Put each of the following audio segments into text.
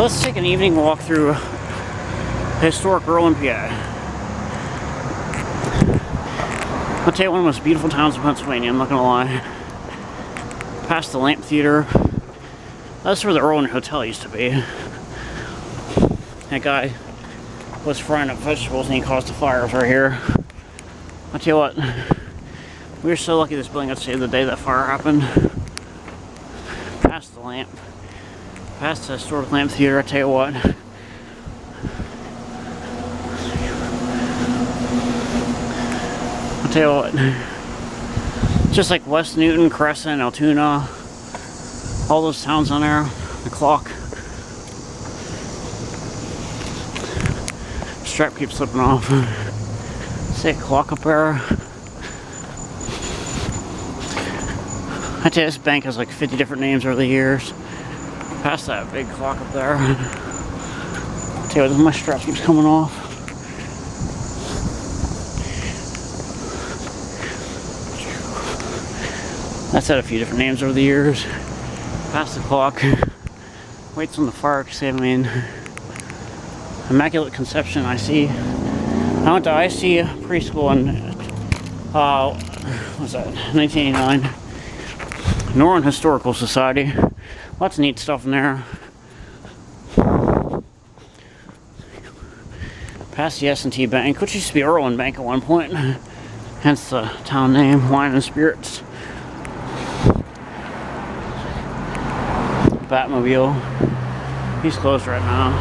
So let's take an evening walk through historic Irwin, PA. I'll tell you, one of the most beautiful towns in Pennsylvania, I'm not gonna lie. Past the Lamp Theater. That's where the Irwin Hotel used to be. That guy was frying up vegetables and he caused the fires right here. I'll tell you what, we were so lucky this building got saved the day that fire happened. Past the lamp. Past the historic Lamp Theater, I tell you what. I'll tell you what. Just like West Newton, Crescent, Altoona, all those towns on there, the clock. Strap keeps slipping off. See a clock up there. I tell you, this bank has like 50 different names over the years. Past that big clock up there. I tell you what, my strap keeps coming off. That's had a few different names over the years. Past the clock. Waits on the fire exit. I mean, Immaculate Conception, I see. I went to IC preschool in, what was that, 1989. Northern Historical Society. Lots of neat stuff in there. Past the S&T Bank, which used to be Irwin Bank at one point. Hence the town name, Wine and Spirits. Batmobile. He's closed right now.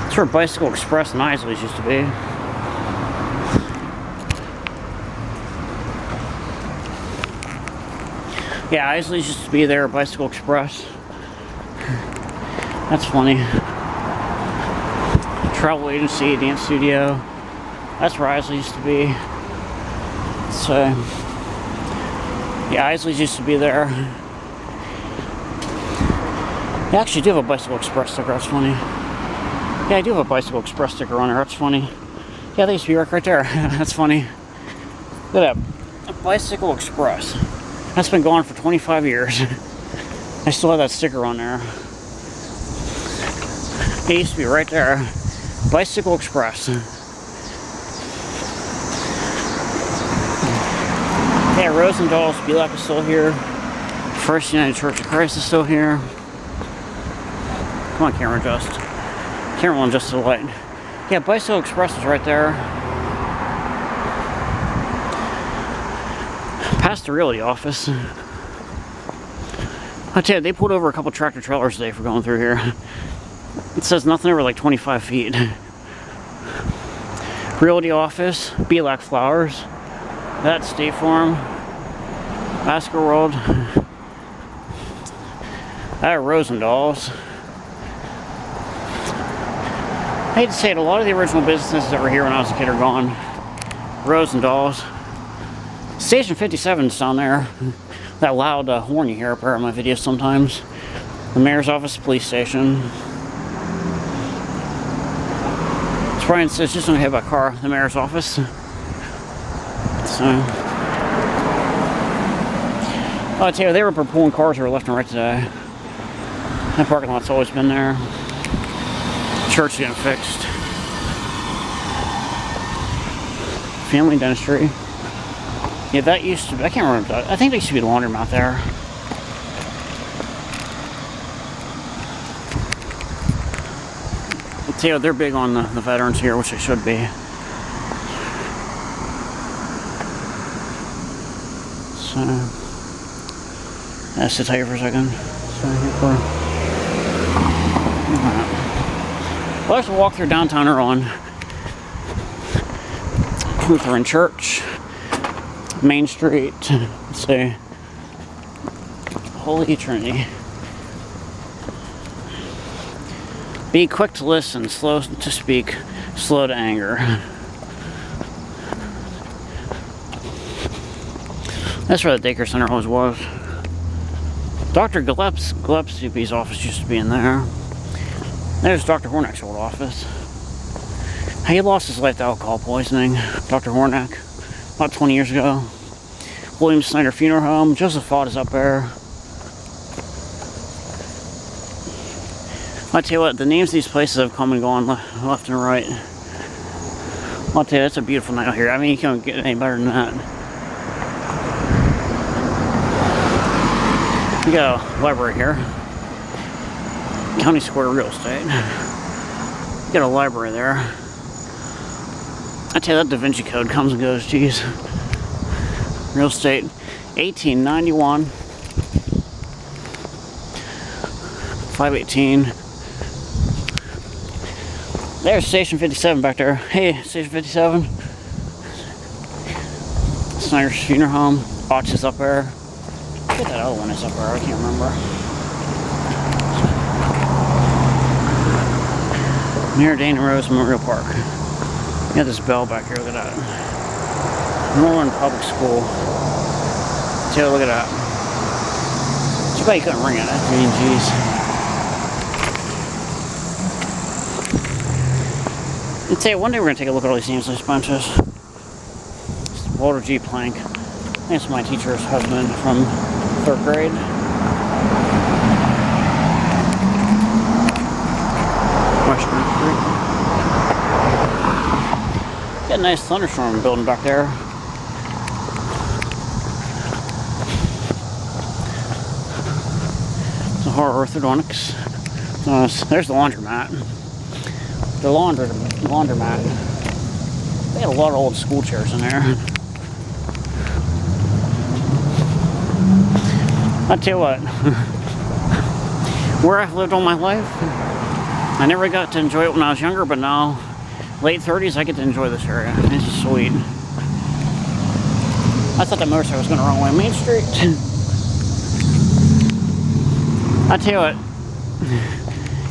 That's where Bicycle Express and Isley's used to be. Yeah, Isley's used to be there, Bicycle Express. That's funny. Travel agency, dance studio. That's where Isley used to be. So, yeah, Isley's used to be there. They actually do have a Bicycle Express sticker, that's funny. Yeah, I do have a Bicycle Express sticker on there, that's funny. Yeah, they used to be right there. That's funny. Look at that. A Bicycle Express. That's been gone for 25 years. I still have that sticker on there. It used to be right there. Bicycle Express. Yeah, Rosendal's Belak is still here. First United Church of Christ is still here. Come on, camera adjust. Camera will adjust to the light. Yeah, Bicycle Express is right there. Past the realty office. I tell you, they pulled over a couple tractor trailers today for going through here. It says nothing over like 25 feet. Realty office, Belak Flowers. That's State Farm. Oscar World. That Rosendal's. I hate to say it, a lot of the original businesses that were here when I was a kid are gone. Rosendal's. Station 57's down there. That loud horn you hear up here in my videos sometimes. The mayor's office, police station. It's probably, it's just gonna hit by car, the mayor's office. So, I tell you, they were pulling cars that were left and right today. That parking lot's always been there. Church getting fixed. Family dentistry. Yeah, that used to be, I can't remember that. I think there used to be the laundromat there. I'll tell you, they're big on the veterans here, which they should be. So, I'll sit tight here for a second. So, well, let's walk through downtown Irwin. Lutheran Church. Main Street. Let's see. Holy Trinity. Be quick to listen, slow to speak, slow to anger. That's where the daycare center always was. Dr. Gillespie's office used to be in there. There's Dr. Hornack's old office. He lost his life to alcohol poisoning. Dr. Hornack. About 20 years ago. William Snyder Funeral Home. Joseph Fott is up there. I'll tell you what, the names of these places have come and gone left and right. I'll tell you, it's a beautiful night out here. I mean, you can't get any better than that. We got a library here. County Square Real Estate. We got a library there. I tell you, that Da Vinci Code comes and goes, geez. Real estate, 1891. 518. There's Station 57 back there. Hey, Station 57. Snyder's Funeral Home. Botch is up there. Get that other one is up there. I can't remember. Near Dana Rose Memorial Park. You got this bell back here. Look at that. Norland Public School. See, look at that. Too bad you couldn't ring it. I mean, geez. I'd say one day we're going to take a look at all these names on these bunches. Walter G. Plank. That's my teacher's husband from 3rd grade. Western Street. Got a nice thunderstorm building back there. Some horror orthodontics. There's the laundromat. The laundromat. They had a lot of old school chairs in there. I tell you what, where I've lived all my life, I never got to enjoy it when I was younger, but now, late 30s, I get to enjoy this area. This is sweet. I thought that motorcycle was going the wrong way. Main Street. I tell you what,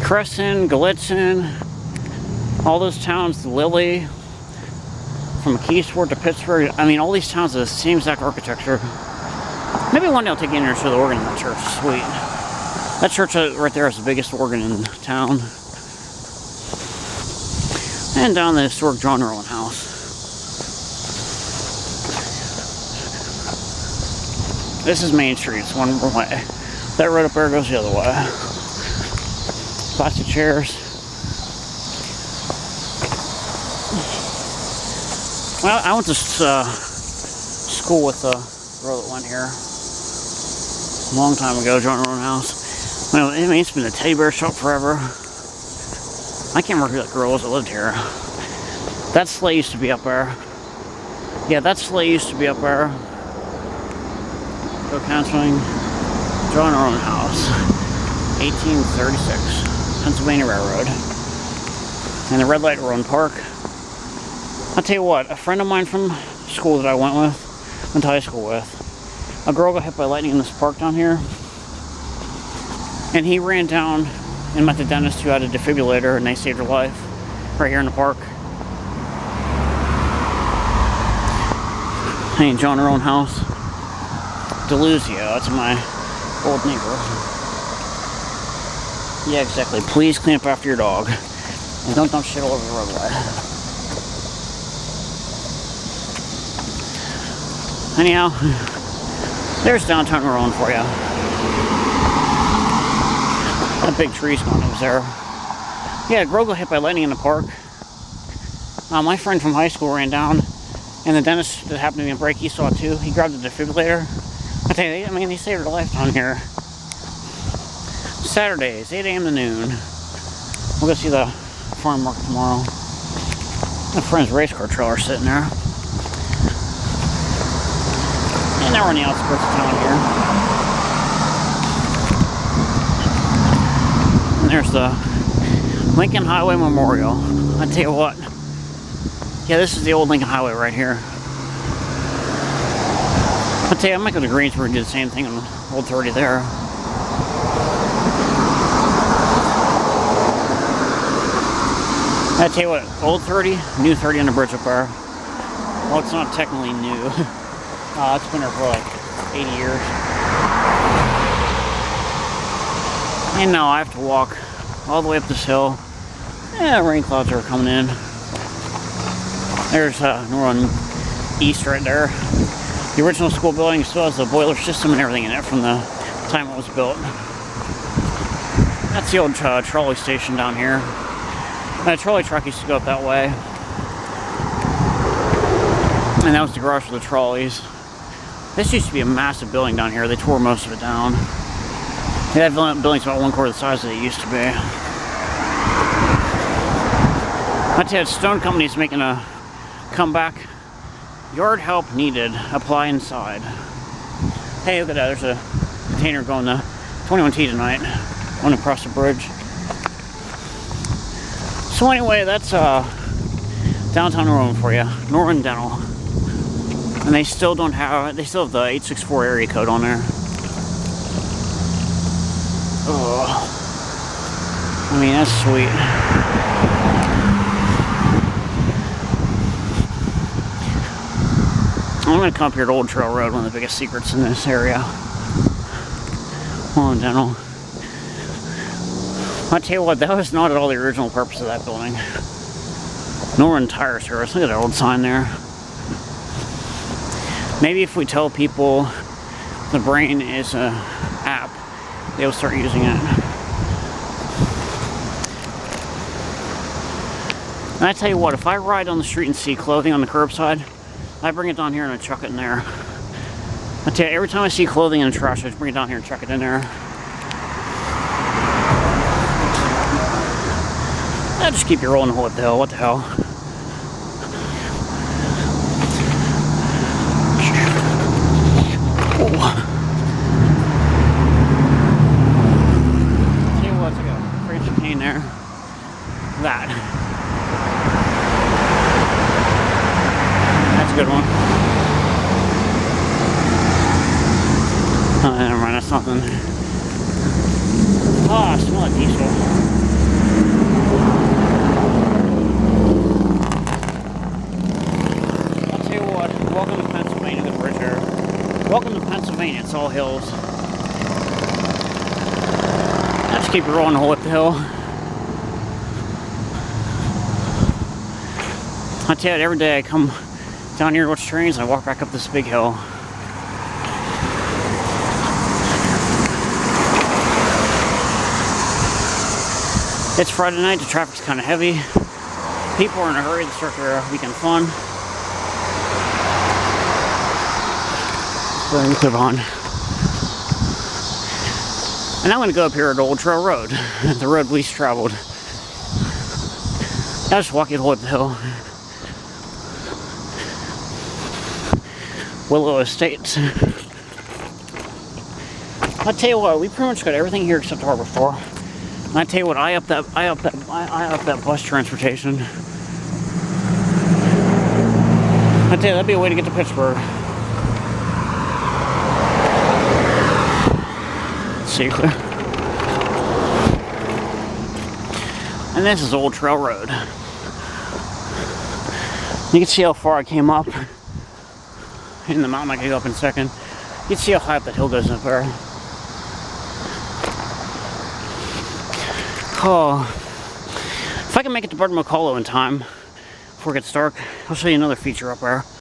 Crescent, Gallitzin, all those towns, Lily, from Keysport to Pittsburgh, I mean, all these towns have the same exact architecture. Maybe one day I'll take you in there and show the organ in that church. It's sweet. That church right there is the biggest organ in town. And down the historic John Irwin house. This is Main Street. It's one way. That road up there goes the other way. Plastic chairs. Well, I went to school with the girl that went here a long time ago, John Irwin house. Well, I mean, it's been a teddy bear shop forever. I can't remember who that girl was that lived here. That sleigh used to be up there. Yeah, that sleigh used to be up there. Go counseling. John Irwin house. 1836. Pennsylvania Railroad. And the red light Rowan Park. I'll tell you what, a friend of mine from school that I went to high school with, a girl got hit by lightning in this park down here. And he ran down and met the dentist who had a defibrillator, and they saved her life right here in the park. Hey, John Irwin house. Deluzio, that's my old neighbor. Yeah, exactly. Please clean up after your dog. And don't dump shit all over the roadway. Anyhow, there's downtown Irwin for you. That big tree's gone over there. Yeah, a girl got hit by lightning in the park. My friend from high school ran down, and the dentist that happened to be in break, he saw it too. He grabbed the defibrillator. I tell you, I mean, they saved her life down here. Saturdays, 8 a.m. to noon. We'll go see the farm market tomorrow. My friend's race car trailer sitting there. And now we're on the outskirts of town here. And there's the Lincoln Highway Memorial. I tell you what. Yeah, this is the old Lincoln Highway right here. I tell you, I might go to Greensburg and do the same thing on Old 30 there. I tell you what, Old 30, New 30 on the bridge up there. Well, it's not technically new. It's been there for like 80 years. And now I have to walk all the way up this hill. Yeah, rain clouds are coming in. There's Northern East right there. The original school building still has the boiler system and everything in it from the time it was built. That's the old trolley station down here. And a trolley truck used to go up that way. And that was the garage for the trolleys. This used to be a massive building down here. They tore most of it down. That building's about 1/4 the size that it used to be. I tell you, stone company's making a comeback. Yard help needed. Apply inside. Hey, look at that. There's a container going to 21T tonight. Going across the bridge. So anyway, that's downtown Irwin for you. Norton Dental. And they still don't have, they still have the 864 area code on there. Oh. I mean, that's sweet. I'm gonna come up here to Old Trail Road, one of the biggest secrets in this area. Norton Dental. I tell you what, that was not at all the original purpose of that building. Norton Tire Service. Look at that old sign there. Maybe if we tell people the brain is an app, they'll start using it. And I tell you what, if I ride on the street and see clothing on the curbside, I bring it down here and I chuck it in there. I tell you, every time I see clothing in the trash, I just bring it down here and chuck it in there. I'll just keep you rolling. What the hell? What the hell? Oh. See what's like a freight chicane there. That. That's a good one. Oh, never mind. That's nothing. Oh, I smell like diesel. Welcome to Pennsylvania, the bridge here. Welcome to Pennsylvania, it's all hills. I just keep rolling the whole up the hill. I tell you, every day I come down here to watch trains and I walk back up this big hill. It's Friday night, the traffic's kind of heavy. People are in a hurry to start their weekend fun. Clip on. And I'm going to go up here at Old Trail Road, the road least traveled. I'll just walk it whole up the hill. Willow Estates. I tell you what, we pretty much got everything here except Harbor 4. And I tell you what, I up that bus transportation. I tell you, that'd be a way to get to Pittsburgh. Safely. And this is Old Trail Road. You can see how far I came up in the mountain. I can go up in a second. You can see how high up that hill goes up there. Oh, if I can make it to Bart McCullough in time before it gets dark, I'll show you another feature up there.